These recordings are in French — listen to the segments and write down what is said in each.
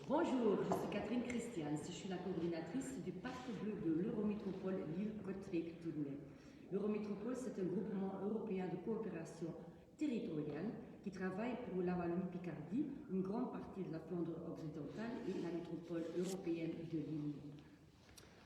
Bonjour, je suis Catherine Christians, je suis la coordinatrice du Parc Bleu de l'Eurométropole Lille-Kortrijk-Tournai. L'Eurométropole, c'est un groupement européen de coopération territoriale qui travaille pour la Wallonie-Picardie, une grande partie de la Flandre occidentale et la métropole européenne de Lille.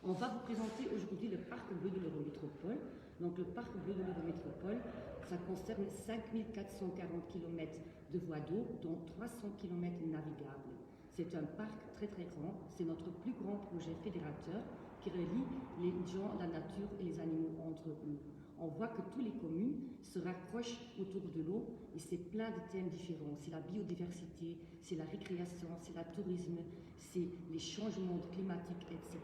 On va vous présenter aujourd'hui le Parc Bleu de l'Eurométropole. Donc le Parc Bleu de l'Eurométropole, ça concerne 5440 km de voies d'eau, dont 300 km navigables. C'est un parc très grand, c'est notre plus grand projet fédérateur qui relie les gens, la nature et les animaux entre eux. On voit que toutes les communes se raccrochent autour de l'eau et c'est plein de thèmes différents. C'est la biodiversité, c'est la récréation, c'est le tourisme, c'est les changements climatiques, etc.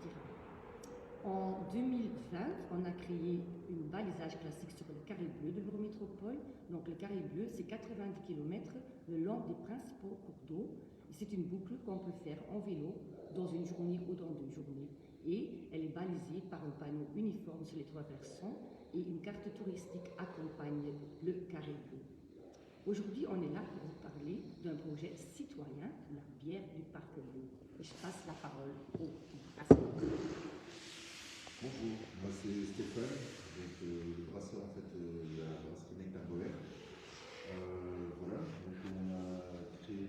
En 2020, on a créé un balisage classique sur le carré bleu de l'Eurométropole. Donc le carré bleu, c'est 90 km le long des principaux cours d'eau. C'est une boucle qu'on peut faire en vélo dans une journée ou dans 2 journées. Et elle est balisée par un panneau uniforme sur les 3 versants et une carte touristique accompagne le carré bleu. Aujourd'hui, on est là pour vous parler d'un projet citoyen, la bière du Parc Bleu. Et je passe la parole au brasseur. Bonjour, moi c'est Stéphane, donc, le brasseur en fait de la brasserie Nectar Boer. Voilà, donc on a créé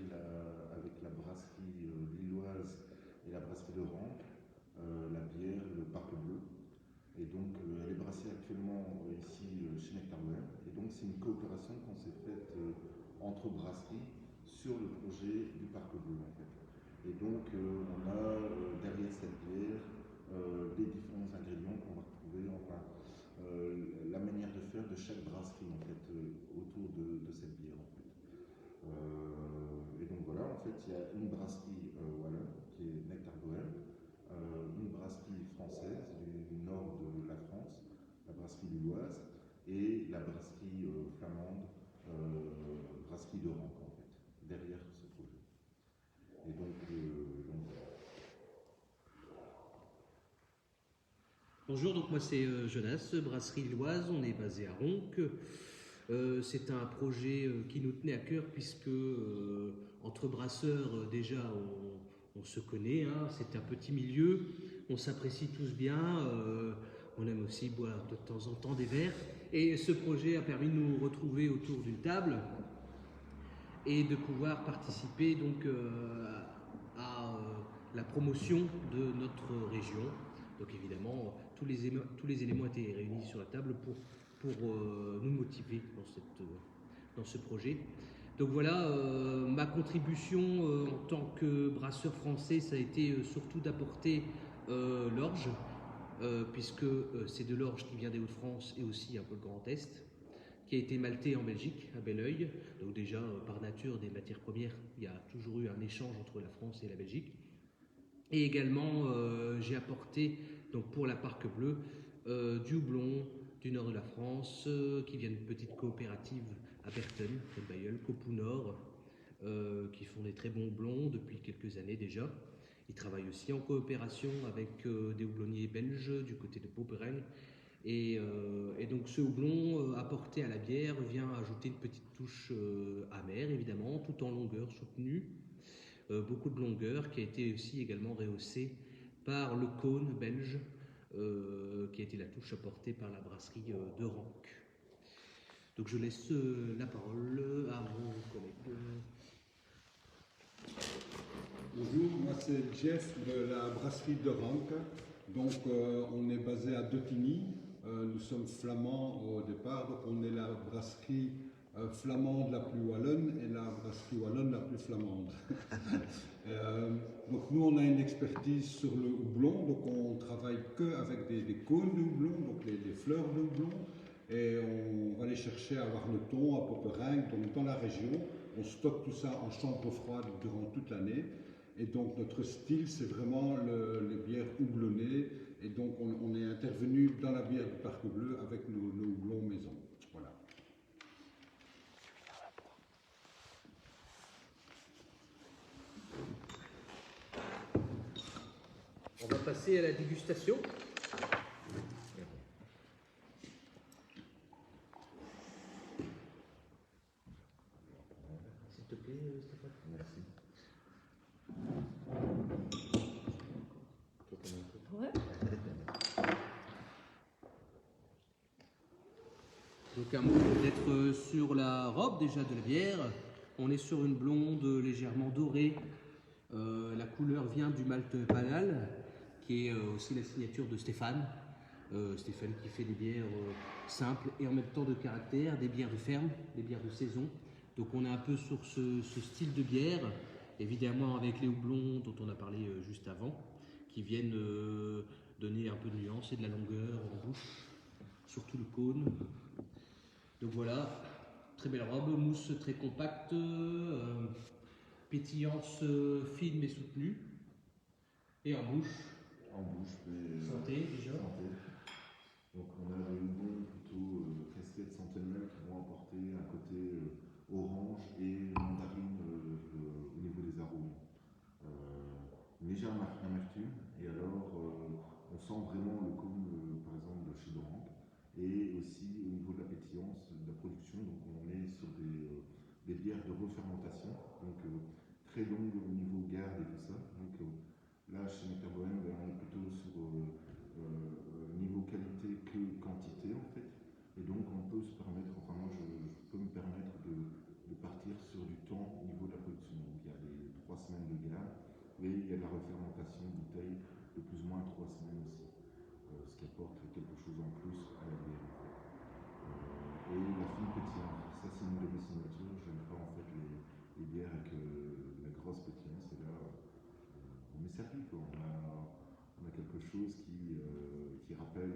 avec la brasserie lilloise et la brasserie de Ranque la bière, le Parc Bleu. Et donc elle est brassée actuellement ici chez Nectar Boer. Et donc c'est une coopération qu'on s'est faite entre brasseries sur le projet du Parc Bleu en fait. Et donc on a derrière cette bière les différents ingrédients qu'on va retrouver, enfin la manière de faire de chaque brasserie en fait autour de cette bière en fait. Et donc voilà, en fait il y a une brasserie wallonne qui est Nectar Boer, une brasserie française du nord de la France, la brasserie lilloise, et la brasserie flamande, brasserie de Ranque en fait, derrière ce projet. Et donc voilà. Bonjour, donc moi c'est Jonas, brasserie lilloise, on est basé à Ranque. C'est un projet qui nous tenait à cœur puisque entre brasseurs déjà on se connaît, hein, c'est un petit milieu, on s'apprécie tous bien, on aime aussi boire de temps en temps des verres. Et ce projet a permis de nous retrouver autour d'une table et de pouvoir participer donc à la promotion de notre région. Donc évidemment, tous les éléments étaient réunis sur la table pour nous motiver dans ce projet. Donc voilà, ma contribution en tant que brasseur français, ça a été surtout d'apporter l'orge, puisque c'est de l'orge qui vient des Hauts-de-France et aussi un peu le Grand Est, qui a été malté en Belgique, à Belleuil. Donc déjà, par nature, des matières premières, il y a toujours eu un échange entre la France et la Belgique. Et également, j'ai apporté, donc pour la Parc Bleu, du houblon du nord de la France, qui vient d'une petite coopérative à Berten, près de Bailleul, Copou Nord, qui font des très bons houblons depuis quelques années déjà. Ils travaillent aussi en coopération avec des houblonniers belges du côté de Poperen. Et donc ce houblon apporté à la bière vient ajouter une petite touche amère, évidemment, tout en longueur soutenue. Beaucoup de longueur, qui a été aussi également rehaussée par le cône belge, qui a été la touche apportée par la brasserie de Ranque. Donc je laisse la parole à mon collègue. Bonjour, moi c'est Jeff de la brasserie de Ranque. Donc on est basé à Dottigny. Nous sommes flamands au départ, donc on est la brasserie flamande la plus wallonne et la brasserie wallonne la plus flamande. Donc nous on a une expertise sur le houblon, donc on travaille que avec des cônes de houblon, donc les fleurs de houblon, et on va les chercher à Warneton, à Poperingue, donc dans la région. On stocke tout ça en chambre froide durant toute l'année. Et donc notre style, c'est vraiment les bières houblonnées. Et donc on est intervenu dans la bière du Parc Bleu avec nos houblons maison. Voilà. On va passer à la dégustation. S'il te plaît, Stéphane. Merci. Donc un mot peut-être sur la robe déjà de la bière. On est sur une blonde légèrement dorée. La couleur vient du malt Panal, qui est aussi la signature de Stéphane. Stéphane qui fait des bières simples et en même temps de caractère, des bières de ferme, des bières de saison. Donc on est un peu sur ce style de bière, évidemment avec les houblons dont on a parlé juste avant, qui viennent donner un peu de nuance et de la longueur en bouche, surtout le cône. Donc voilà, très belle robe, mousse très compacte, pétillance fine mais soutenue, et en bouche. En bouche, mais Santé déjà. santé. Donc on a des houblons plutôt casquettes centenaires qui vont apporter un côté orange et mandarine au niveau des arômes. Une légère amertume, et alors on sent vraiment le cône par exemple de chez Doranque, et aussi au niveau de la pétillance, de la production, donc on est sur des bières de refermentation, donc très longues au niveau garde et tout ça. Donc là chez Nectar Bohème, on est plutôt sur niveau qualité que quantité en fait, et donc on peut se permettre, enfin moi je peux me permettre de partir sur du temps au niveau de la production. Donc il y a les 3 semaines de garde, et il y a de la refermentation de bouteille de plus ou moins 3 semaines aussi, ce qui apporte quelque chose en plus à la bière en fait. Et la fine pétillante, ça c'est une de mes signatures. J'aime pas en fait les bières avec la grosse pétillance, et là on est servi quoi. On a quelque chose qui rappelle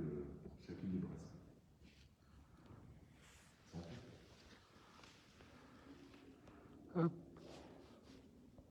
chacune des brasseries.